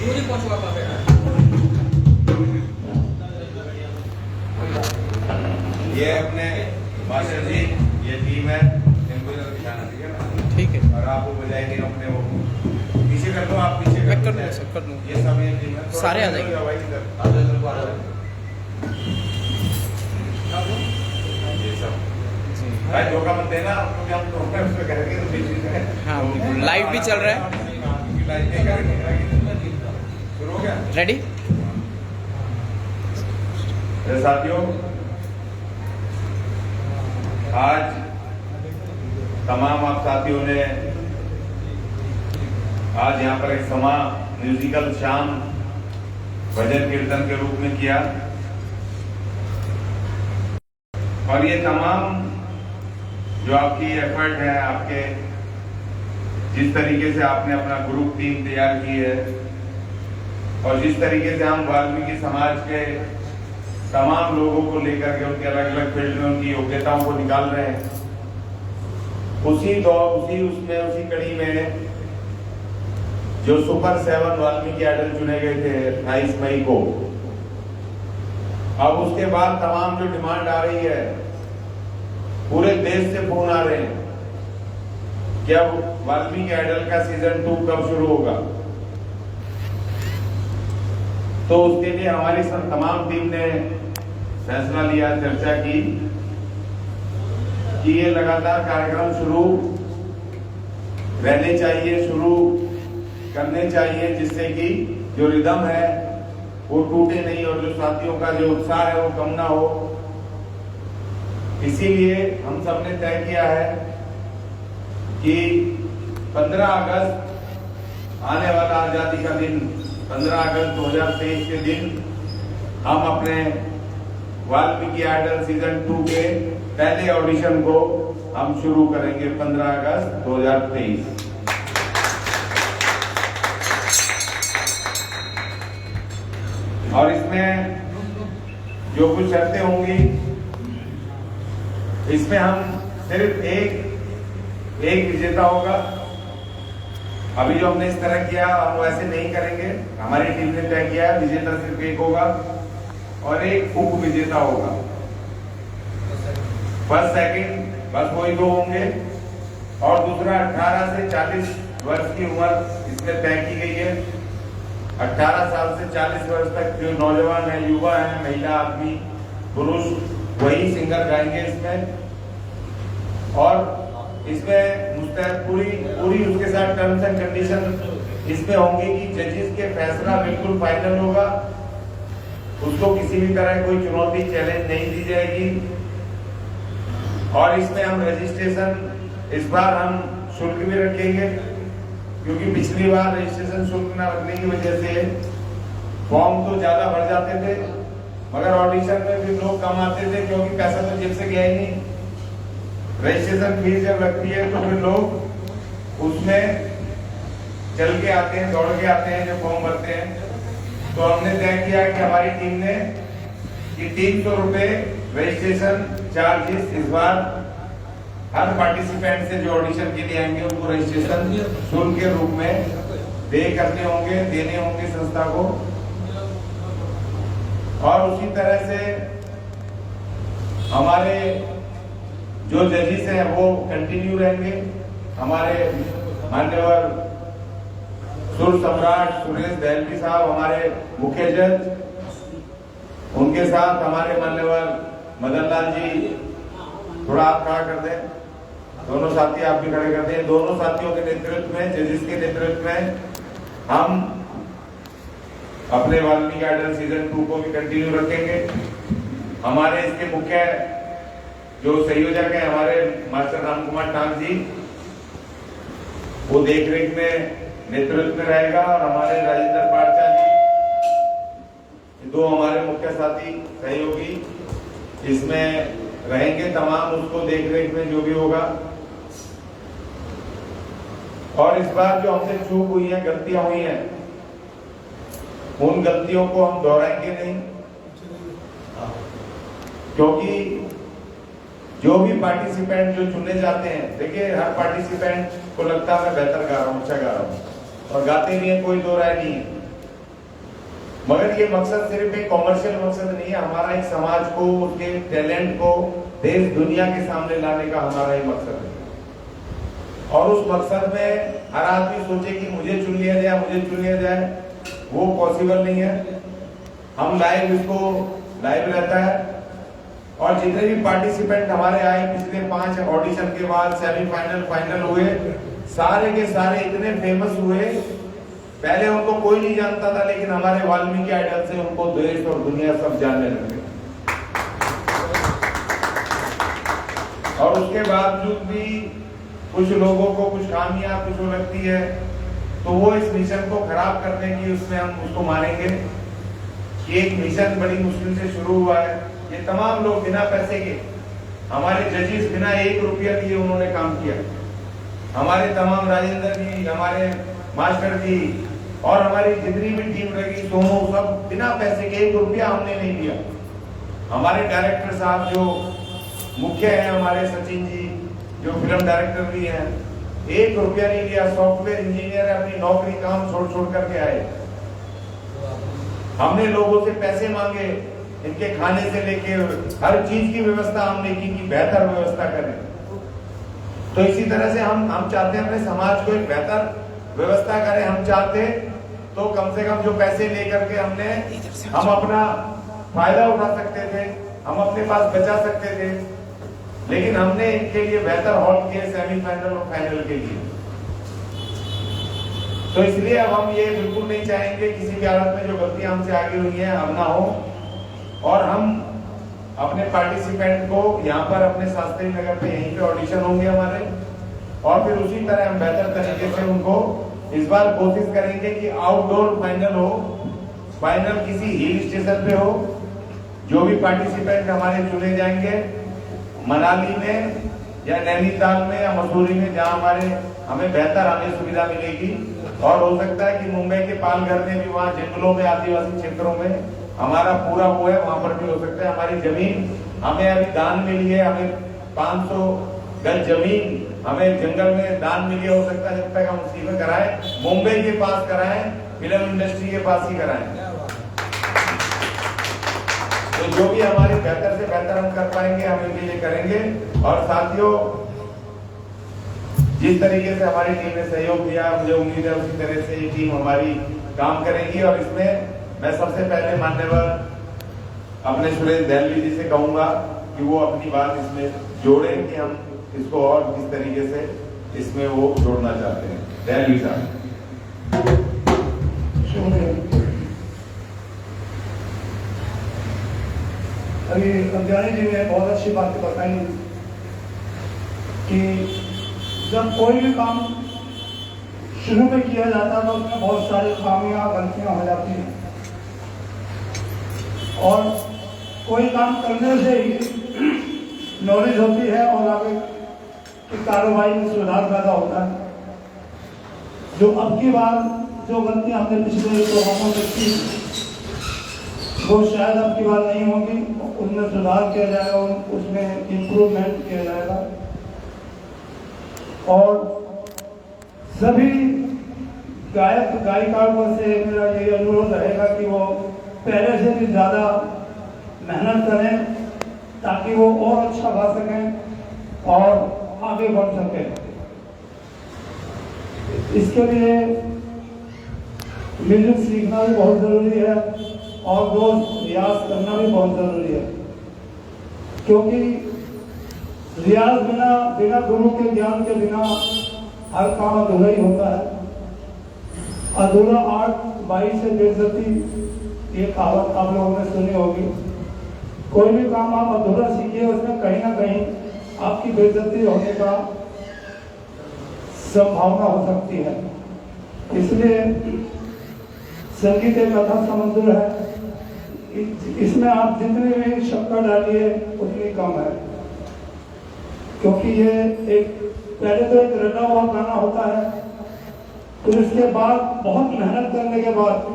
ये अपने मास्टर जी, ये टीम है, इनको जरा दिखाना, ठीक है ना? ठीक है। और आप वो बजाएंगे अपने वो पीछे कर दो, आप पीछे मैं कर कर दो, दूँ सर, कर दूँ। ये सब ये टीम है, सारे आ जाएंगे। ये सब जी भाई धोखा मत देना, क्योंकि हम तो हैं उसमें करेंगे तो बीच हाँ बिल्कुल, लाइव भी चल रहा है। लाइव नहीं करेंगे। शुरू हो गया? रेडी? साथियों, आज तमाम आप साथियों ने आज यहाँ पर एक समा म्यूजिकल शाम भजन कीर्तन के रूप में किया, और ये तमाम जो आपकी एफर्ट है, आपके जिस तरीके से आपने अपना ग्रुप टीम तैयार की है, और जिस तरीके से हम वाल्मीकि समाज के तमाम लोगों को लेकर के उनके अलग अलग फील्ड में उनकी योग्यताओं को निकाल रहे हैं, उसी कड़ी में जो सुपर 7 वाल्मीकि आइडल चुने गए थे 28 मई को, अब उसके बाद तमाम जो डिमांड आ रही है, पूरे देश से फोन आ रहे हैं कि अब वाल्मीकि आइडल का सीजन 2 कब शुरू होगा। तो उसके लिए हमारी तमाम टीम ने फैसला लिया, चर्चा की कि ये लगातार कार्यक्रम शुरू रहने चाहिए, शुरू करने चाहिए, जिससे कि जो रिदम है वो टूटे नहीं और जो साथियों का जो उत्साह है वो कम ना हो। इसीलिए हम सब ने तय किया है कि 15 अगस्त आने वाला आजादी का दिन, 15 अगस्त 2023 के दिन हम अपने वाल्मीकि आइडल सीजन 2 के पहले ऑडिशन को हम शुरू करेंगे 15 अगस्त 2023। और इसमें जो कुछ शर्तें होंगी, इसमें हम सिर्फ एक विजेता होगा। अभी जो हमने इस तरह किया हम वैसे नहीं करेंगे, हमारी टीम ने तय किया है विजेता सिर्फ एक होगा और एक उप विजेता होगा। फर्स्ट सेकंड बस वही दो होंगे, और दूसरा 18 से 40 वर्ष की उम्र इसमें तय की गई है। 18 साल से 40 वर्ष तक जो नौजवान है, युवा है, महिला, आदमी, पुरुष, वही सिंगर गाएंगे इसमें। और इसमें मुस्तैद पूरी उसके साथ टर्म्स एंड कंडीशन इसमें होंगी कि जजेस के फैसला बिल्कुल फाइनल होगा, उसको किसी भी तरह कोई चुनौती, चैलेंज नहीं दी जाएगी। और इसमें हम रजिस्ट्रेशन इस बार हम शुल्क भी रखेंगे, क्योंकि पिछली बार रजिस्ट्रेशन शुल्क न रखने की वजह से फॉर्म तो ज्यादा भर जाते थे, मगर ऑडिशन में भी लोग कम आते थे, क्योंकि पैसा तो जेब से गया ही नहीं। रजिस्ट्रेशन फीस जब लगती है तो फिर लोग उसमें चल के आते हैं, दौड़ के आते हैं, जो फॉर्म भरते हैं। तो हमने तय किया कि हमारी टीम ने कि 300 रुपए रजिस्ट्रेशन चार्जेस इस बार हर पार्टिसिपेंट से जो ऑडिशन के लिए आएंगे उनको रजिस्ट्रेशन शुल्क के रूप में देने होंगे संस्था को। और उसी तरह से हमारे जो जजेस हैं वो कंटिन्यू रहेंगे। हमारे मान्यवर सुर सम्राट सुरेश दहलवी साहब हमारे मुख्य जज, उनके साथ हमारे मान्यवर मदन लाल जी, थोड़ा आप खड़ा कर दें, दोनों साथी आप भी खड़े कर दें। दोनों साथियों के नेतृत्व में, जजेस के नेतृत्व में हम अपने वाल्मीकि आइडल सीजन 2 को भी कंटिन्यू रखेंगे। हमारे इसके मुख्य जो संयोजक है हमारे मास्टर राम कुमार टांग जी, वो देख रेख में नेतृत्व में रहेगा, और हमारे राजेंद्र पारचा जी, दो हमारे मुख्य साथी सहयोगी इसमें रहेंगे, तमाम उसको देख रेख में जो भी होगा। और इस बार जो हमसे चूक हुई है, गलतियां हुई हैं, उन गलतियों को हम दोहराएंगे नहीं, क्योंकि जो भी पार्टिसिपेंट जो चुने जाते हैं, देखिए हर पार्टिसिपेंट को लगता है मैं बेहतर गा रहा हूँ, अच्छा गा रहा हूँ, और गाते नहीं है, कोई दो राय नहीं है। मगर ये मकसद सिर्फ एक कॉमर्शियल मकसद नहीं है, हमारा एक समाज को, उसके टैलेंट को देश दुनिया के सामने लाने का हमारा एक मकसद है। और उस मकसद में हर आदमी सोचे कि मुझे चुन लिया जाए, मुझे चुन लिया जाए, वो पॉसिबल नहीं है। हम लाइव इसको लाइव रहता है और जितने भी पार्टिसिपेंट हमारे आए पिछले 5 ऑडिशन के बाद सेमीफाइनल फाइनल हुए, सारे के सारे इतने फेमस हुए, पहले उनको कोई नहीं जानता था, लेकिन हमारे वाल्मीकि आइडल से उनको देश और दुनिया सब जानने लगे। और उसके बावजूद भी कुछ लोगों को कुछ खामियां कुछ लगती है, तो वो इस मिशन को खराब करने की उसमें हम उसको मानेंगे कि एक मिशन बड़ी मुश्किल से शुरू हुआ है। ये तमाम लोग बिना पैसे के, हमारे जजेस बिना 1 रुपया लिए उन्होंने काम किया। हमारे तमाम राजेंद्र जी, हमारे मास्टर जी और हमारी जितनी भी टीम रही, सोमो, सब बिना पैसे के 1 रुपया हमने नहीं दिया। हमारे डायरेक्टर साहब जो मुख्य हैं, हमारे सचिन जी जो फिल्म डायरेक्टर भी हैं, 1 रुपया नहीं लिया। सॉफ्टवेयर इंजीनियर है, अपनी नौकरी काम छोड़ छोड़ करके आए। हमने लोगों से पैसे मांगे, इनके खाने से लेके हर चीज की व्यवस्था हमने की कि बेहतर व्यवस्था करें। तो इसी तरह से हम चाहते हैं अपने समाज को एक बेहतर व्यवस्था करें। हम चाहते तो कम से कम जो पैसे लेकर के हम अपना फायदा उठा सकते थे, हम अपने पास बचा सकते थे, लेकिन हमने इनके लिए बेहतर हॉल किए सेमीफाइनल और फाइनल के लिए। तो इसलिए अब हम ये बिल्कुल नहीं चाहेंगे किसी भी हालत में जो गलतियां हमसे आगे हुई हैं अब ना हो, और हम अपने पार्टिसिपेंट को यहाँ पर अपने शास्त्री नगर पे यहीं पे ऑडिशन होंगे हमारे, और फिर उसी तरह हम बेहतर तरीके से उनको इस बार कोशिश करेंगे कि आउटडोर फाइनल हो, फाइनल किसी हिल स्टेशन पे हो। जो भी पार्टिसिपेंट हमारे चुने जाएंगे मनाली में या नैनीताल में या मसूरी में, जहाँ हमें बेहतर आने सुविधा मिलेगी। और हो सकता है कि मुंबई के पालघर में भी, वहाँ जंगलों में, आदिवासी क्षेत्रों में हमारा पूरा वो है, वहां पर भी हो सकता है। हमारी जमीन हमें अभी दान मिली है, हमें 500 गज जमीन हमें जंगल में दान मिली है। हो सकता है जब तक हम उसी में कराएं, मुंबई के पास कराएं, फिल्म इंडस्ट्री के पास ही कराएं। तो जो भी हमारी बेहतर से बेहतर हम कर पाएंगे हम इनके लिए करेंगे। और साथियों, जिस तरीके से हमारी टीम ने सहयोग दिया, मुझे उम्मीद है उसी तरह से ये टीम हमारी काम करेगी। और इसमें मैं सबसे पहले मान्यवर अपने सुरेश दहलवी जी से कहूंगा कि वो अपनी बात इसमें जोड़े कि हम इसको और किस तरीके से इसमें वो जोड़ना चाहते हैं। दहलवी साहब। अभी अज्ञानी जी ने बहुत अच्छी बातें बताई कि जब कोई भी काम शुरू में किया जाता है तो उसमें बहुत सारी खामियां गलतियां हो जाती हैं, और कोई काम करने से ही नॉलेज होती है और आगे की कार्रवाई में सुधार पैदा होता है। जो अब की बार जो गलतियां हमने पिछले प्रोग्रामों में की वो शायद अब की बार नहीं होगी, उसमें सुधार किया जाएगा, उसमें इम्प्रूवमेंट किया जाएगा। और सभी गायक गायिकाओं से मेरा ये अनुरोध रहेगा कि वो पहले से भी ज़्यादा मेहनत करें ताकि वो और अच्छा गा सकें और आगे बढ़ सकें। इसके लिए म्यूजिक सीखना भी बहुत ज़रूरी है और रोज रियाज करना भी बहुत ज़रूरी है, क्योंकि रियाज बिना गुरु के ज्ञान के बिना हर काम अधूरा ही होता है। अधूरा आर्ट 22 से बेइज्जती, ये कहावत आप लोगों ने सुनी होगी। कोई भी काम आप अधूरा सीखिए, उसमें कहीं ना कहीं आपकी बेइज्जती होने का संभावना हो सकती है। इसलिए संगीत एक अथाह समुद्र है, इसमें आप जितनी भी शक्कर डालिए उतनी कम है, क्योंकि ये एक पहले तो एक रटा हुआ गाना होता है, फिर उसके बाद बहुत मेहनत करने के बाद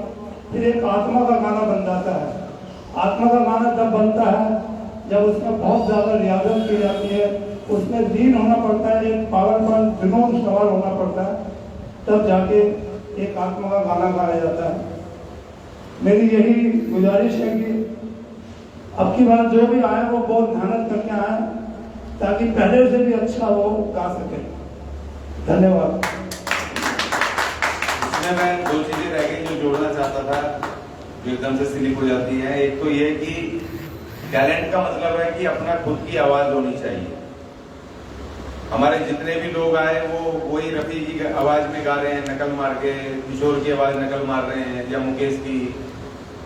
फिर एक आत्मा का गाना बन जाता है। आत्मा का गाना तब बनता है जब उसमें बहुत ज़्यादा रियाजत की जाती है, उसमें दीन होना पड़ता है, एक पागलपन जुनून सवार होना पड़ता है, तब जाके एक आत्मा का गाना गाया जाता है। मेरी यही गुजारिश है कि अब की बार जो भी आए वो बहुत मेहनत करके आए, ताकि पहले से भी अच्छा वो गा सके। धन्यवाद। इसमें मैं दो चीजें रह गई जो जोड़ना चाहता था, जो एकदम से स्लिप हो जाती है। एक तो ये कि टैलेंट का मतलब है कि अपना खुद की आवाज होनी चाहिए। हमारे जितने भी लोग आए वो वही रफी की आवाज में गा रहे हैं, नकल मार के, किशोर की आवाज नकल मार रहे हैं, या मुकेश की,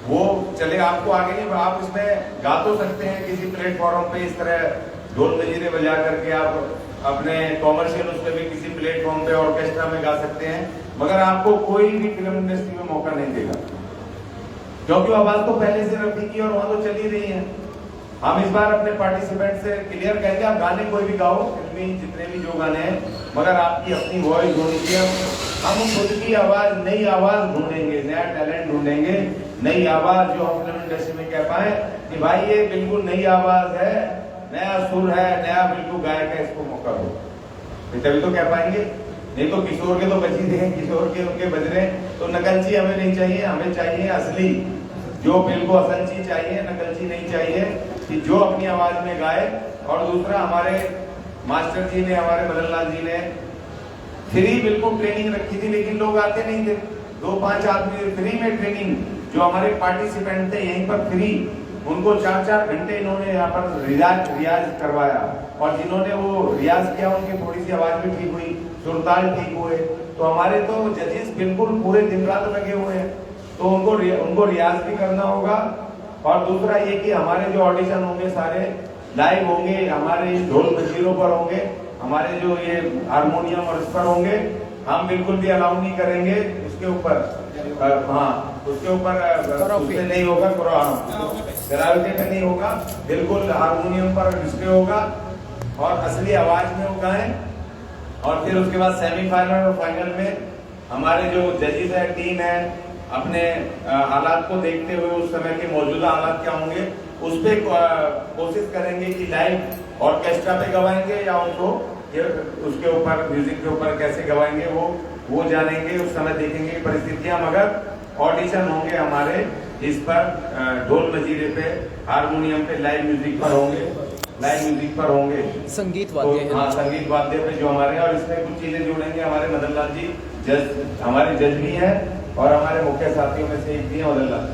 वो चले आपको आगे नहीं। आप इसमें गा तो सकते हैं किसी प्लेटफॉर्म पे, इस तरह ढोल मजीरे बजा करके आप अपने कॉमर्शियल उसमें भी किसी प्लेटफॉर्म पे ऑर्केस्ट्रा में गा सकते हैं, मगर आपको कोई भी फिल्म इंडस्ट्री में मौका नहीं देगा, क्योंकि आवाज तो पहले से रफी की और वहां तो चली रही है। हम इस बार अपने पार्टिसिपेंट से क्लियर कहेंगे, आप गाने कोई भी गाओ, फिल्मी जितने भी जो गाने हैं, मगर आपकी अपनी वॉइस होनी चाहिए। हम खुद की आवाज, नई आवाज ढूंढेंगे, नया टैलेंट ढूंढेंगे, नई आवाज जो हम फिल्म इंडस्ट्री में कह पाए कि भाई ये बिल्कुल नई आवाज है, नया सुर है, नया बिल्कुल गायक है, इसको मौका दो, तभी तो कह पाएंगे। नहीं तो किशोर के तो बची थे, किशोर के उनके बज रहे, तो नकलची हमें नहीं चाहिए, हमें चाहिए असली, जो बिल्कुल असल चीज चाहिए, नकलची नहीं चाहिए, कि जो अपनी आवाज में गाए। और दूसरा, हमारे मास्टर जी ने, हमारे मदन लाल जी ने फ्री बिल्कुल ट्रेनिंग रखी थी, लेकिन लोग आते नहीं थे। 2-5 आदमी फ्री में ट्रेनिंग, जो हमारे पार्टिसिपेंट थे यहीं पर फ्री, उनको 4-4 घंटे इन्होंने यहाँ पर रियाज करवाया, और जिन्होंने वो रियाज किया उनकी थोड़ी सी आवाज भी ठीक हुई, सुरताल ठीक हुए। तो हमारे तो जजेस बिल्कुल पूरे दिन रात लगे हुए हैं, तो उनको रियाज भी करना होगा। और दूसरा ये कि हमारे जो ऑडिशन होंगे सारे लाइव होंगे, हमारे ढोल मजीरों पर होंगे, हमारे जो ये हारमोनियम और इस पर होंगे, हम बिल्कुल भी अलाउ नहीं करेंगे उसके ऊपर, हाँ उसके ऊपर उससे नहीं होगा, कराओके पे नहीं होगा, बिल्कुल हारमोनियम पर डिस्प्ले होगा और असली आवाज में वो गाएं। और फिर उसके बाद सेमीफाइनल और फाइनल में हमारे जो जजेस है, टीम है, अपने हालात को देखते हुए, उस समय के मौजूदा हालात क्या होंगे, उस पर कोशिश करेंगे कि लाइव ऑर्केस्ट्रा पे गवाएंगे या उनको उसके ऊपर म्यूजिक के ऊपर कैसे गवाएंगे वो जानेंगे, उस समय देखेंगे परिस्थितियां। मगर ऑडिशन होंगे हमारे इस पर ढोल मजीरे पे, हारमोनियम पे, लाइव म्यूजिक पर होंगे, लाइव म्यूजिक पर होंगे, संगीत वाद्य तो, हाँ संगीत वाद्य पे जो हमारे, और इसमें कुछ चीजें जोड़ेंगे हमारे मदन लाल जी, जज हमारे जज भी हैं और हमारे मुख्य साथियों में से एक भी है मदन लाल।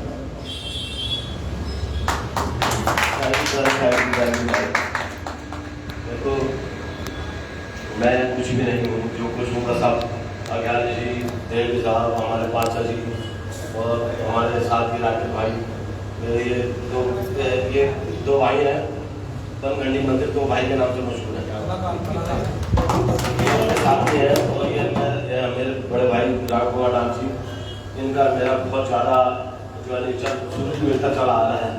देखो मैं कुछ भी नहीं हूँ, जो कुछ हूँ बस आप अज्ञानी जी, देव साहब, हमारे पाचा जी और हमारे साथ ही राकेश भाई, मेरे ये दो भाई हैं, तमगंडी मंदिर 2 भाई के नाम से मशहूर है, ये साथ में है। और ये मेरे बड़े भाई राघव कुमार डांस जी, इनका मेरा बहुत ज़्यादा शुरू में चला आ रहा है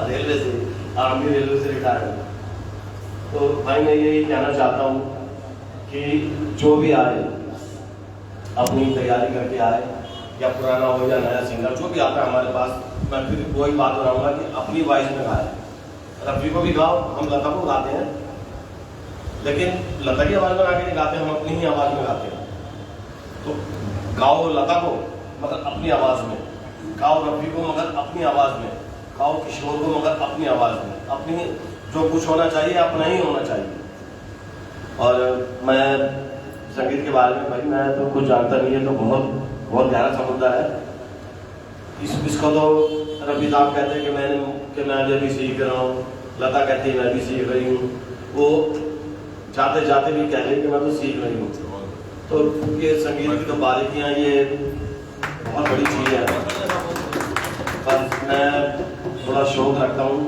रेलवे से, आर्मी रेलवे से रिटायर हूँ। तो भाई मैं यही कहना चाहता हूँ कि जो भी आए अपनी तैयारी करके आए, या पुराना हो या नया सिंगर जो भी आता है हमारे पास, मैं फिर वही बात बनाऊंगा कि अपनी वॉइस में गाए। रफी को भी गाओ, हम लता को गाते हैं, लेकिन लता की आवाज़ में आके नहीं गाते, हम अपनी ही आवाज़ में गाते हैं। तो गाओ लता को मगर अपनी आवाज़ में, गाओ रफी को मगर अपनी आवाज़ में, गाओ किशोर को मगर अपनी आवाज़ में, अपनी जो कुछ होना चाहिए अपना ही होना चाहिए। और मैं संगीत के बारे में भाई मैं तो कुछ जानता नहीं है, तो बहुत गहरा समुद्र है। इसको तो रफी साहब कहते हैं कि मैं भी सीख रहा हूँ, लता कहती है मैं भी सीख रही हूँ, वो जाते जाते भी कह रहे हैं कि मैं तो सीख रही हूँ। तो ये संगीत की तो बारीकियाँ ये बहुत बड़ी चीज़ है। बस मैं थोड़ा शौक रखता हूँ,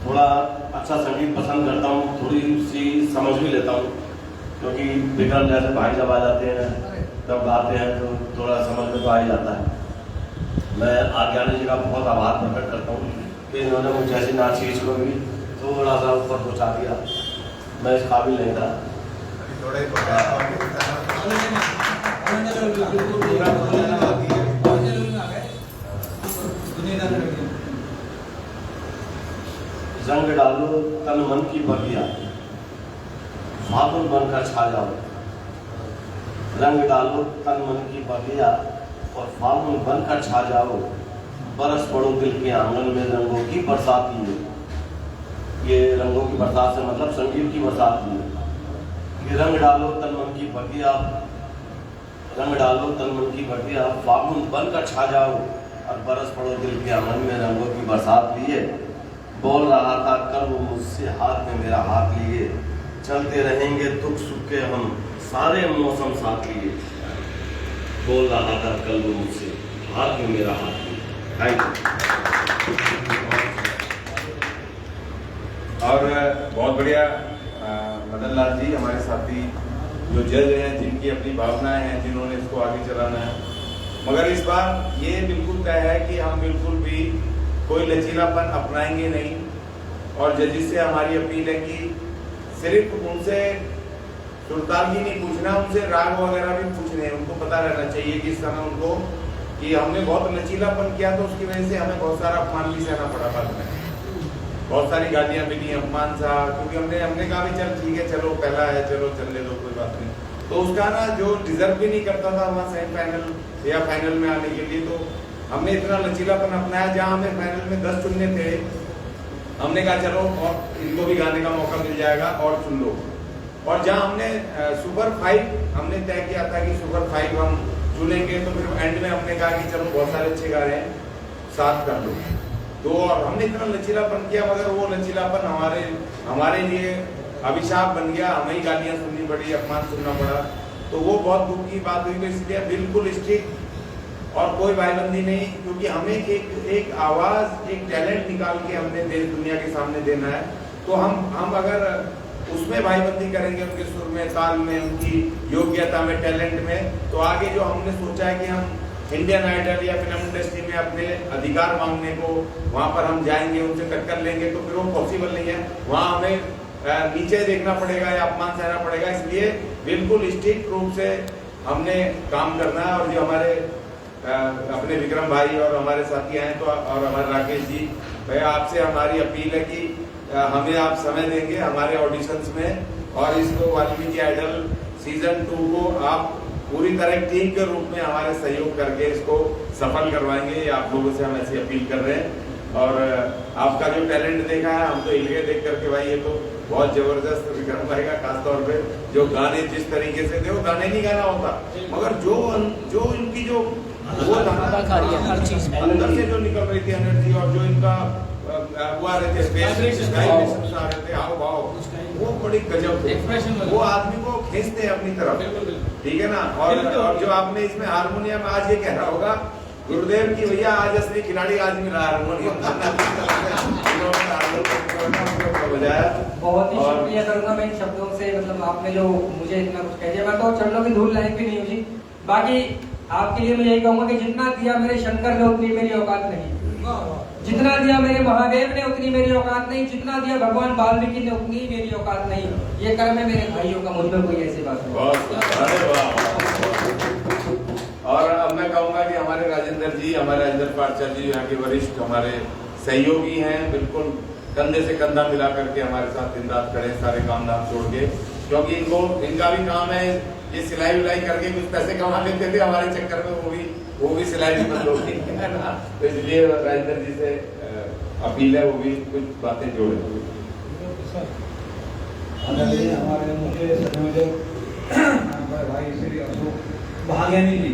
थोड़ा अच्छा संगीत पसंद करता हूँ, थोड़ी सी समझ भी लेता हूँ, क्योंकि विक्रम जैसे भाई जब आ जाते हैं तब गाते हैं तो थोड़ा समझ में तो आ ही जाता है। मैं आज्ञानी जी का बहुत आभार प्रकट करता हूँ कि इन्होंने मुझे ऐसी नाच चीज को भी थोड़ा सा ऊपर पहुँचा दिया, मैं इस काबिल नहीं था। रंग डालो तन मन की बगिया, फागुन बनकर छा जाओ। रंग डालो तन मन की बगिया, और फागुन बनकर छा जाओ, बरस पड़ो दिल के आंगन में रंगों की बरसात लिए। ये रंगों की बरसात से मतलब संगीत की बरसात लिए। ये रंग डालो तन मन की भटिया, रंग डालो तन मन की भटिया, फागुन बनकर छा जाओ और बरस पड़ो दिल के आंगन में रंगों की बरसात लिए। बोल रहा था कल वो मुझसे हाथ में मेरा हाथ लिए, चलते रहेंगे दुख सुख के हम सारे मौसम साथ लिए। बोल रहा था कल वो मुझसे हाथ में मेरा हाथ लिए। Thank you. और बहुत बढ़िया मदन लाल जी हमारे साथी जो जज हैं, जिनकी अपनी भावनाएं हैं, जिन्होंने इसको आगे चलाना है। मगर इस बार ये बिल्कुल तय है कि हम बिल्कुल भी कोई लचीलापन अपनाएंगे नहीं। और जजिस से हमारी अपील है कि सिर्फ उनसे सुरताल ही नहीं पूछना, उनसे राग वगैरह भी पूछने, उनको पता रहना चाहिए कि इस समय उनको कि हमने बहुत लचीलापन किया तो उसकी वजह से हमें बहुत सारा अपमान भी सहना पड़ा बाद में, बहुत सारी गालियां भी दी, अपमान सा, क्योंकि हमने कहा भी चल ठीक है, चलो पहला है, चलो चलने दो, कोई बात नहीं। तो उसका ना जो डिजर्व भी नहीं करता था वहाँ सेमीफाइनल या फाइनल में आने के लिए, तो हमने इतना लचीलापन अपनाया। जहाँ हमें फाइनल में 10 चुनने थे, हमने कहा चलो और इनको भी गाने का मौका मिल जाएगा और चुन लो। और जहाँ हमने सुपर 5 हमने तय किया था कि सुपर 5 हम चुनेंगे, तो फिर एंड में हमने कहा कि चलो बहुत सारे अच्छे गा रहे हैं, 7 कर लो। तो और हमने इतना लचीलापन किया, मगर वो लचीलापन हमारे लिए अभिशाप बन गया, हमें ही गालियां सुननी पड़ी, अपमान सुनना पड़ा। तो वो बहुत दुख की बात हुई। तो इसलिए बिल्कुल स्ट्रिक्ट और कोई भाईबंदी नहीं, क्योंकि हमें एक आवाज, एक टैलेंट निकाल के हमने देश दुनिया के सामने देना है। तो हम अगर उसमें भाईबंदी करेंगे, उनके सुर में, ताल में, उनकी योग्यता में, टैलेंट में, तो आगे जो हमने सोचा है कि हम इंडियन आइडल या फिल्म इंडस्ट्री में अपने अधिकार मांगने को वहां पर हम जाएंगे, उनसे टक्कर लेंगे, तो फिर वो पॉसिबल नहीं है। वहां हमें नीचे देखना पड़ेगा या अपमान सहना पड़ेगा। इसलिए बिल्कुल स्ट्रिक्ट रूप से हमने काम करना है। और जो हमारे अपने विक्रम भाई और हमारे साथी हैं, तो और हमारे राकेश जी, भैया आपसे हमारी अपील है कि हमें आप समय देंगे हमारे ऑडिशंस में, और इसको वाल्मीकि आइडल सीजन 2 को आप पूरी तरह टीम के रूप में हमारे सहयोग करके इसको सफल करवाएंगे। ये आप लोगों से हम ऐसी अपील कर रहे हैं। और आपका जो टैलेंट देखा है, हम तो हिल गए देख करके, भाई ये तो बहुत जबरदस्त विक्रम भाई का, खासतौर पे जो गाने जिस तरीके से थे, वो गाने नहीं गाना होता, मगर जो इनकी जो वो हर चीज अंदर से जो निकल रही थी एनर्जी, और जो इनका वो आ रहे थे आ रहे थे हाव भाव, वो बड़ी गजब थे। वो आदमी को खींचते हैं अपनी तरफ, ठीक है ना। और जो आपने इसमें हारमोनियम, आज ये कह रहा होगा गुरुदेव की, भैया आज असली खिलाड़ी आज मिला हारमोनियम। बहुत ही शुक्रिया करूंगा मैं इन शब्दों से, मतलब आपने जो मुझे इतना कुछ कह दिया, मैं तो चरणों की धूल लायक भी नहीं हुई। बाकी आपके लिए मैं यही कहूंगा कि जितना दिया मेरे शंकर ने उतनी मेरी औकात नहीं, जितना दिया मेरे महादेव ने उतनी मेरी औकात नहीं, जितना दिया भगवान वाल्मीकि ने उतनी मेरी औकात नहीं। ये कर्म है मेरे भाइयों का, मुझ में कोई ऐसी बात नहीं। और अब मैं कहूंगा कि हमारे राजेंद्र जी, हमारे राजेंद्र पाठशाल जी, यहाँ के वरिष्ठ हमारे सहयोगी हैं, बिल्कुल कंधे से कंधा मिला करके हमारे साथ दिन रात खड़े, सारे काम धाम छोड़ के, क्योंकि इनका भी काम है, ये सिलाई विलाई करके कुछ पैसे कमा लेते थे, हमारे चक्कर में वो भी सिलाई भी बंद हो गई है ना। तो इसलिए राजेंद्र जी से अपील है, वो भी कुछ बातें जोड़े। हमारे मुझे भाई श्री अशोक भाग्यानी जी,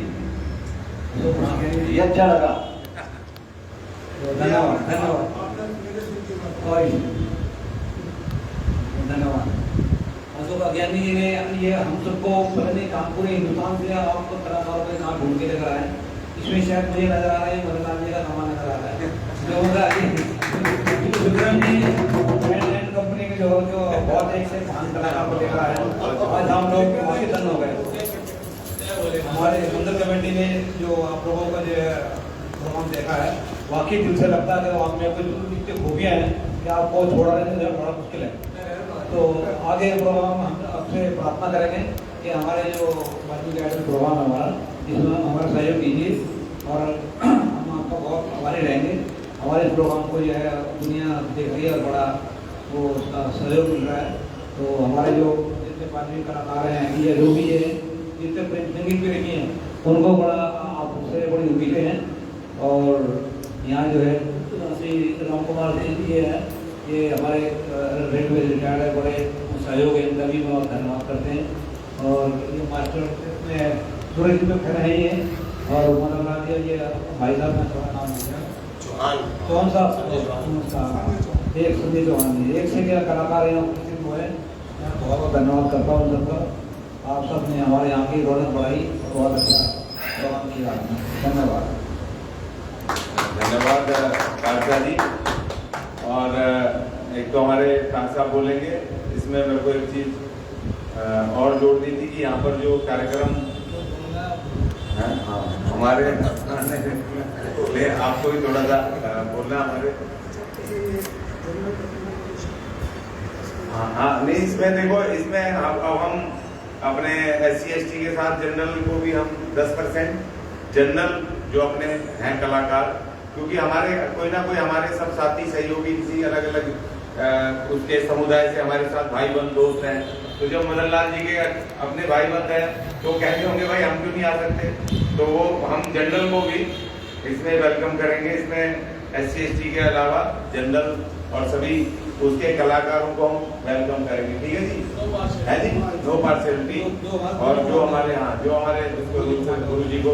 अच्छा लगा, धन्यवाद धन्यवाद। अशोक अज्ञानी जी ने ये हम सबको पहले काम पूरे हिंदुस्तान से आपको कलाकारों के काम ढूंढ के लेकर आए। इसमें शायद मुझे नजर आ रहा है, मदन जी का सामान नजर आ रहा है, जो विक्रम जी कंपनी के जो बहुत एक से महान कलाकार को लेकर आए। आज हम लोग प्रसन्न हो गए। हमारे सुंदर कमेटी ने जो आप लोगों का जो प्रोग्राम देखा है, वाकई दिल से लगता है कि आपमें कुछ इतनी खूबियाँ हैं कि आपको छोड़ा रहने बड़ा मुश्किल है। तो आगे प्रोग्राम हम आपसे प्रार्थना करेंगे कि हमारे जो वाल्मीकि आइडल प्रोग्राम है हमारा, इसमें हमारा सहयोग कीजिए और हम आपका बहुत आभारी रहेंगे। हमारे प्रोग्राम को जो है दुनिया देख रही है और बड़ा वो उसका सहयोग मिल रहा है। तो हमारे जो जितने वाल्मीकि कलाकार हैं या जो भी है, जितने संगीत प्रेमी हैं, उनको बड़ा आपसे थोड़ी उम्मीदें हैं। और यहाँ जो है श्री राम कुमार सिंह ये है, ये हमारे रेलवे रिटायर्ड है, बड़े सहयोग है, इनका भी बहुत धन्यवाद करते हैं। और ये मास्टर में टूरिज्म में खड़े हैं ये, और मनोहर जी ये भाई साहब का थोड़ा नाम हो गया चौहान साहब, एक संजय चौहान जी, एक से क्या कलाकार यहाँ उपस्थित हुए हैं। मैं बहुत बहुत धन्यवाद करता हूँ सबका। आप सब ने हमारे यहाँ की रौनक बढ़ाई, बहुत अच्छा काम किया। धन्यवाद। धन्यवाद कालसा जी। और एक तो हमारे खान साहब बोलेंगे, इसमें मेरे को एक चीज और जोड़नी थी कि यहाँ पर जो कार्यक्रम है, हाँ हमारे ले आपको भी थोड़ा सा बोलना हमारे, हाँ नहीं इसमें देखो, इसमें अब हम अपने SC/ST के साथ जनरल को भी हम 10% जनरल जो अपने हैं कलाकार, क्योंकि हमारे कोई ना कोई हमारे सब साथी सहयोगी किसी अलग अलग उसके समुदाय से हमारे साथ भाई बंद दोस्त हैं। तो जब मदन लाल जी के अपने भाई बंद हैं तो कहते होंगे भाई हम क्यों नहीं आ सकते, तो वो हम जनरल को भी इसमें वेलकम करेंगे। इसमें SC/ST के अलावा जनरल और सभी उसके कलाकारों को हम वेलकम करेंगे। ठीक है जी, है जी, नो पार्शियलिटी। और जो हमारे जो हमारे गुरु जी को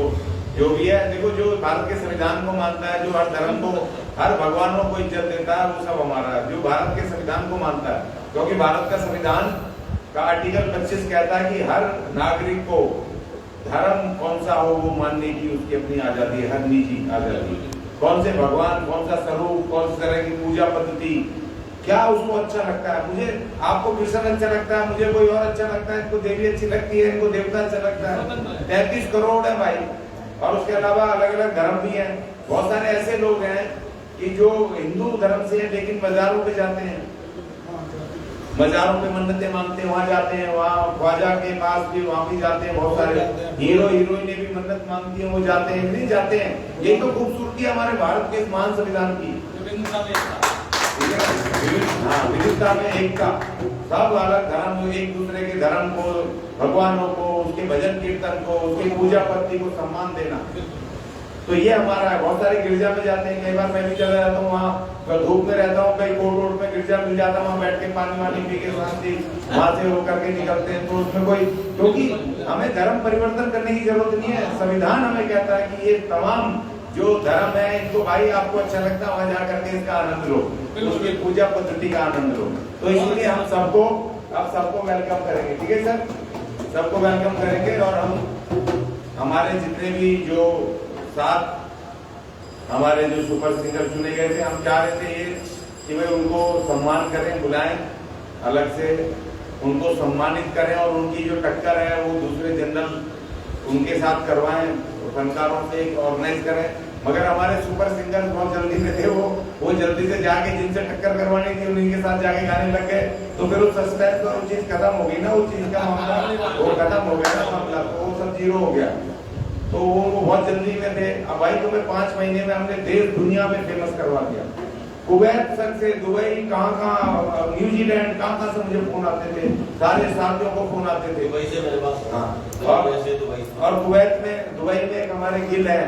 जो भी है, देखो जो भारत के संविधान को मानता है, जो हर धर्म को हर भगवानों को इज्जत देता है, वो सब हमारा है। जो भारत के संविधान को मानता है, क्योंकि भारत का संविधान का आर्टिकल 25 कहता है कि हर नागरिक को धर्म कौन सा हो वो मानने की उसकी अपनी आजादी है, हर निजी आजादी। कौन से भगवान, कौन सा स्वरूप, कौन सी तरह की पूजा पद्धति, क्या उसको अच्छा लगता है। मुझे आपको कृष्ण अच्छा लगता है, मुझे कोई और अच्छा लगता है, इनको देवी अच्छी लगती है, इनको देवता अच्छा लगता है। 33 करोड़ है भाई, और उसके अलावा अलग अलग धर्म भी हैं। बहुत सारे ऐसे लोग हैं कि जो हिंदू धर्म से हैं लेकिन बाजारों पे जाते हैं, बाजारों पे मन्नतें मांगते हैं, वहां जाते हैं, वहाँ ख्वाजा के पास भी वहां भी जाते हैं। बहुत सारे हीरो हीरोइनें भी मन्नत मांगती हैं, वो जाते हैं, नहीं जाते हैं। यही तो खूबसूरती है हमारे भारत के महान संविधान की। हाँ, विविधता में एकता। सब अलग धर्म एक दूसरे के धर्म को, भगवानों को, उसके भजन कीर्तन को, उसकी पूजा पद्धति को सम्मान देना, तो ये हमारा है। बहुत सारे गिरजा में जाते हैं, कई बार मैं भी चला जाता हूँ वहाँ, धूप में रहता हूँ, कई कोर्ट रोड में गिरजा मिल जाता है, वहाँ बैठ के पानी वानी पी के शांति वहां से वो करके निकलते हैं। तो उसमें कोई, क्योंकि हमें धर्म परिवर्तन करने की जरूरत नहीं है। संविधान हमें कहता है कि ये तमाम जो धर्म है, इनको भाई आपको अच्छा लगता है वहां जा करके इसका आनंद लो, उसकी पूजा पद्धति का आनंद लो। तो इसलिए हम सबको अब सबको वेलकम करेंगे। ठीक है सर, सबको वेलकम करेंगे। और हम हमारे जितने भी जो साथ हमारे जो सुपर सिंगर चुने गए थे, हम चाह रहे थे ये कि भाई उनको सम्मान करें, बुलाएं, अलग से उनको सम्मानित करें, और उनकी जो टक्कर है वो दूसरे जनरल उनके साथ करवाएं, फनकारों से ऑर्गेनाइज करें। मगर हमारे सुपर सिंगर बहुत जल्दी में थे, वो जल्दी से जाके जिनसे टक्कर करवानी थी उन्हीं के साथ जाके गाने लग गए। तो फिर उस सस्पेंस पर वो चीज खत्म हो गई ना, वो चीज का मामला वो खत्म हो गया ना मामला, तो वो सब जीरो हो गया। तो वो बहुत जल्दी में थे। अब भाई तुम्हें 5 महीने में हमने देश दुनिया में फेमस करवा दिया। कुवैत तक से दुबई, कहाँ न्यूजीलैंड, कहाँ से मुझे फोन आते थे, सारे साथियों को फोन आते थे दुबई से मेरे पास। हाँ, और कुवैत में, दुबई में एक हमारे गिल है,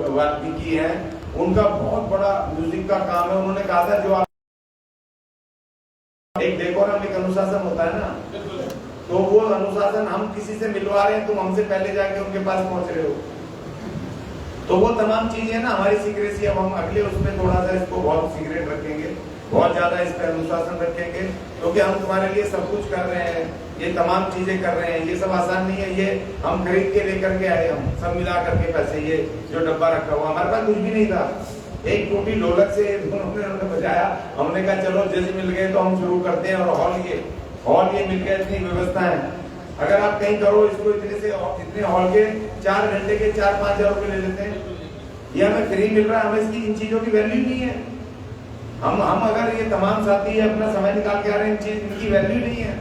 वाल्मीकि है, उनका बहुत बड़ा म्यूजिक का काम है। उन्होंने कहा था जो आप एक डेकोरम एक अनुशासन होता है ना, तो वो अनुशासन हम किसी से मिलवा रहे हैं, तुम हमसे पहले जाके उनके पास पहुंच रहे हो, तो वो तमाम चीजें ना हमारी सीक्रेसी। अब हम अगले उसमें थोड़ा सा इसको बहुत सीक्रेट रखेंगे, बहुत ज्यादा इस पर अनुशासन रखेंगे, क्योंकि हम तुम्हारे लिए सब कुछ कर रहे हैं, ये तमाम चीजें कर रहे हैं, ये सब आसान नहीं है। ये हम खरीद के लेकर के आए, हम सब मिला करके पैसे, ये जो डब्बा रखा हुआ, हमारे पास कुछ भी नहीं था। एक टूटी ढोलक से उन्होंने बजाया, हमने कहा चलो जज मिल गए तो हम शुरू करते हैं। और हॉल ये मिल गया, इतनी व्यवस्था है। अगर आप कहीं करो इसको इतने हॉल के 4 घंटे के 4-5 हजार रुपए ले लेते हैं, ये हमें फ्री मिल रहा है, हमें इसकी इन चीजों की वैल्यू नहीं है। हम अगर ये तमाम साथी अपना समय निकाल के आ रहे हैं, इनकी वैल्यू नहीं है।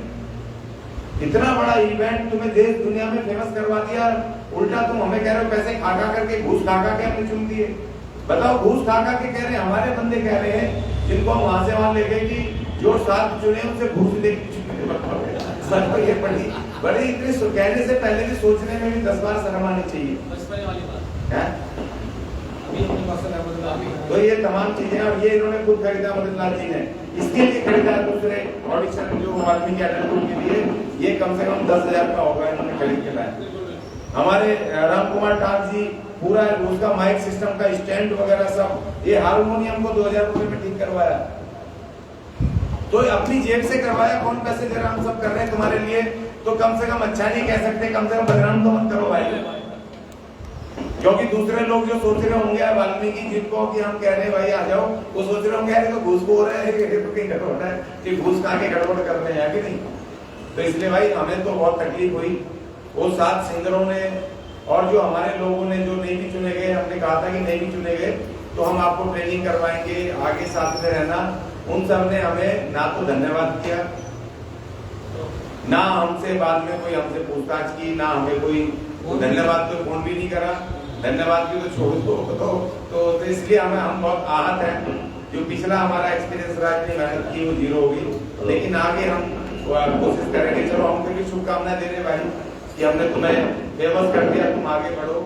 इतना बड़ा इवेंट तुम्हें देश दुनिया में फेमस करवा दिया, उल्टा तुम हमें कह रहे हो पैसे खा करके, घूस खा के हमने चुन दिए। बताओ, घूस खा के कह रहे हैं, हमारे बंदे कह रहे हैं जिनको हम वहां से वहां ले गए कि जो साथ चुने उनसे घूस लेके चुने। ये बड़ी इतनी कहने से पहले भी सोचने में भी 10 बार शर्म आनी चाहिए। तो ये तमाम चीजें, और ये इन्होंने खुद खरीदा मददलाल जी ने, इसके लिए खरीदा दूसरे ऑडिशन जो वाल्मीकि एडल्ट के लिए, ये कम से कम 10,000 का होगा, इन्होंने खरीद के लाया। हमारे राम कुमार ठाक जी पूरा उसका माइक सिस्टम का स्टैंड वगैरह सब, ये हारमोनियम को 2,000 रुपए में ठीक करवाया, तो अपनी जेब से करवाया, कौन पैसे दे रहा, हम सब कर रहे हैं तुम्हारे लिए, तो कम से कम अच्छा नहीं कह सकते, कम से कम बदनाम तो मत करो भाई। क्योंकि दूसरे लोग जो सोच रहे होंगे वाल्मीकि जिनको कि हम कह रहे हैं भाई आ जाओ, वो सोच रहे होंगे तो घूस हो रहा है, तो कहीं गड़बड़ है कि घूस खा के गड़बड़ कर रहे हैं कि नहीं। तो इसलिए भाई हमें तो बहुत तकलीफ हुई, वो 7 सिंगरों ने और जो हमारे लोगों ने जो नहीं भी चुने गए, हमने कहा था कि नहीं भी चुने गए तो हम आपको ट्रेनिंग करवाएंगे, आगे साथ में रहना, उन सब ने हमें ना तो धन्यवाद किया, ना हमसे बाद में कोई हमसे पूछताछ की, ना हमें कोई धन्यवाद तो फोन भी नहीं करा, धन्यवाद की तो छोड़ तो इसलिए हम बहुत आहत हैं। जो पिछला हमारा एक्सपीरियंस रहा, इतनी मेहनत की वो 0 होगी, लेकिन आगे हम कोशिश करेंगे। चलो हमको भी शुभकामनाएं दे रहे भाई कि हमने तुम्हें फेमस कर दिया, तुम आगे बढ़ो,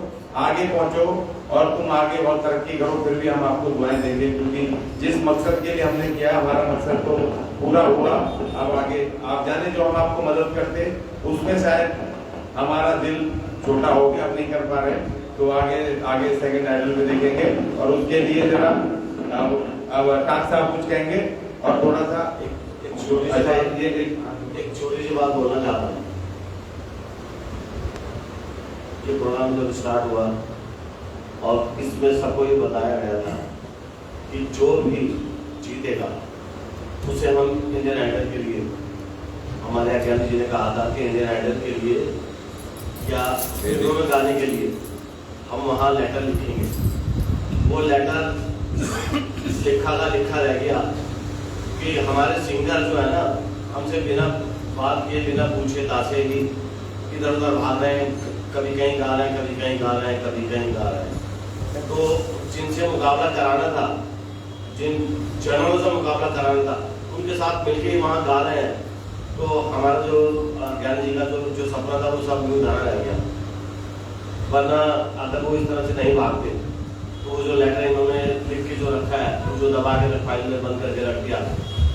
आगे पहुंचो और तुम आगे बहुत तरक्की करो, फिर भी हम आपको दुआएं देंगे, क्योंकि जिस मकसद के लिए हमने किया हमारा मकसद तो पूरा हुआ। अब आगे आप जाने जो हम आपको मदद करते उसमें शायद हमारा दिल छोटा हो गया, अब नहीं कर पा रहे, तो आगे सेकंड आइडल में देखेंगे। और उसके लिए जरा अब टाक साहब कुछ कहेंगे और थोड़ा सा एक छोटी सी बात बोलना चाहता हूँ। ये प्रोग्राम जब स्टार्ट हुआ और इसमें सबको ये बताया गया था कि जो भी जीतेगा उसे हम इंडियन आइडल के लिए, हमारे अज्ञानी जी ने कहा था कि इंडियन आइडल के लिए या रेडियो में गाने के लिए हम वहाँ लेटर लिखेंगे। वो लेटर लिखा रह गया कि हमारे सिंगर जो है ना, हमसे बिना बात किए, बिना पूछे तासे ही इधर उधर भाग रहे हैं, कभी कहीं गा रहे हैं, कभी कहीं गा रहे हैं, कभी कहीं गा रहे हैं। तो जिनसे मुकाबला कराना था, जिन जनों से मुकाबला कराना था, उनके साथ मिलके वहाँ गा रहे हैं, तो हमारा जो ज्ञान जी का जो सपना था वो सब उधार रह गया। वरना अगर वो इस तरह से नहीं भागते तो वो जो लेटर इन्होंने लिख के जो रखा है, वो जो दबा के फाइल में बंद करके रख दिया,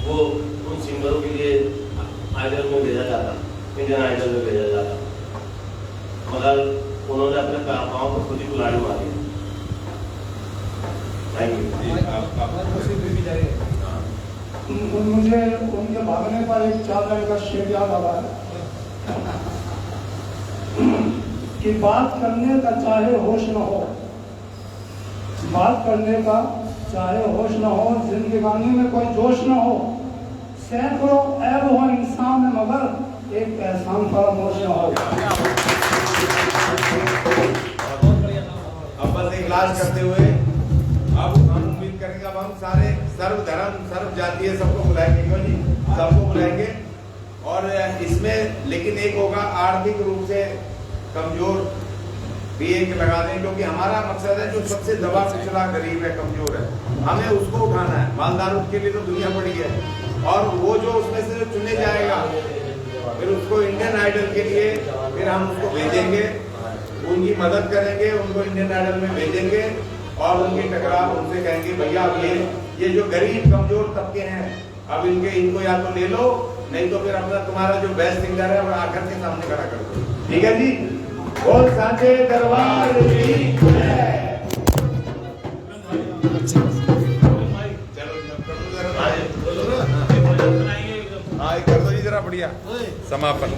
वो उन सिंगरों के लिए आइडल में भेजा जाता, इंडियन आइडल में भेजा जाता, मगर उन्होंने अपने पाँव को खुद ही कुल्हाड़ी मारी। Thank you. मुझे उनके भागने पर एक 4 लाइन का शेर याद आ रहा है कि बात करने का चाहे होश न हो, बात करने का चाहे होश न हो, जिंदगानी में कोई जोश न हो, सैकड़ों ऐब हो इंसान में मगर एक एहसान फरामोश न हो। अब बस एक लास्ट करते हुए अब हम उम्मीद करेंगे, अब हम सारे सर्व धर्म सर्व जातीय सबको बुलाएंगे, क्यों जी, सबको बुलाएंगे। और इसमें लेकिन एक होगा आर्थिक रूप से कमजोर भी एक लगा दें, क्योंकि हमारा मकसद है जो सबसे दबा पिछड़ा गरीब है, कमजोर है, हमें उसको उठाना है। मालदारों के लिए तो दुनिया पड़ी है, और वो जो उसमें से जो चुने जाएगा फिर उसको इंडियन आइडल के लिए फिर हम उसको भेजेंगे, उनकी मदद करेंगे, उनको इंडियन आइडल में भेजेंगे और उनकी टकराव उनसे कहेंगे भैया अब ये जो गरीब कमजोर तबके हैं, अब इनको या तो ले लो, नहीं तो फिर अपना तुम्हारा जो बेस्ट सिंगर है वो आकर के सामने खड़ा कर दो। ठीक है जी, बोल साचे दरबार की जय। कर दो जी जरा बढ़िया समापन।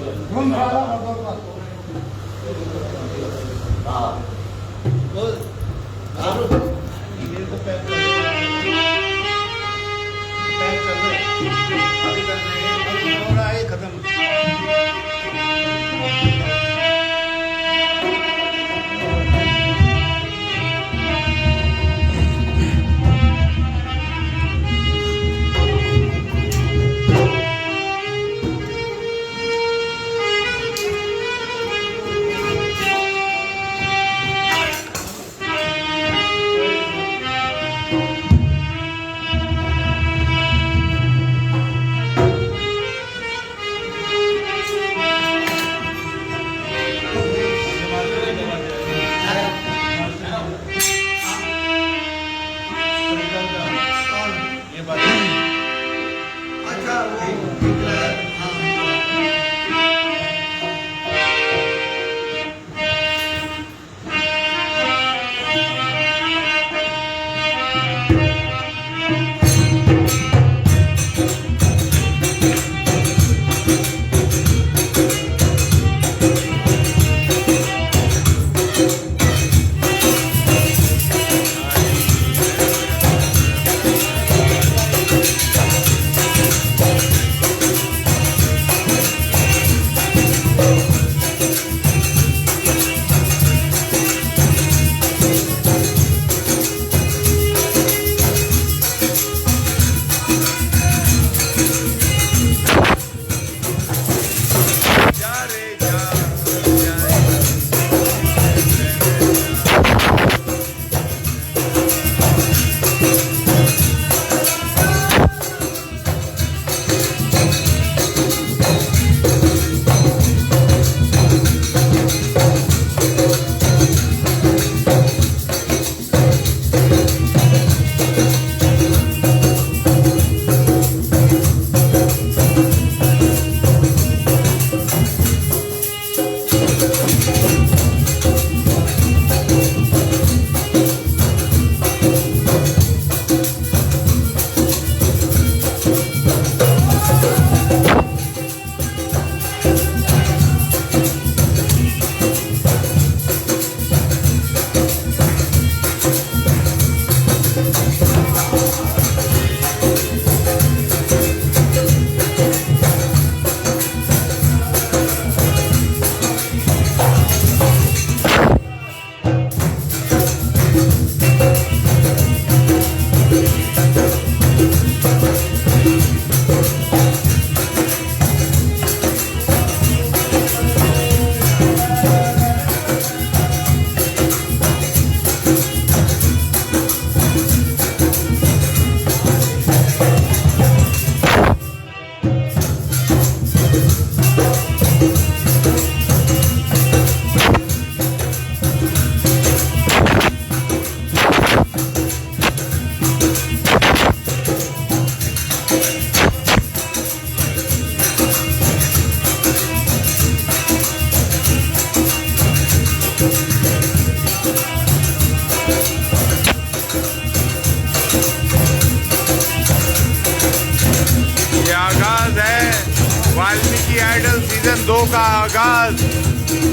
2 का आगाज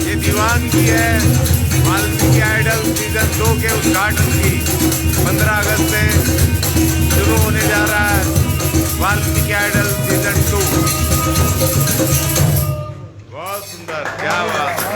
ये दीवानगी है वाल्मीकि आइडल सीजन 2 के उद्घाटन की 15 अगस्त से शुरू होने जा रहा है वाल्मीकि आइडल सीजन 2। बहुत सुंदर, क्या बात।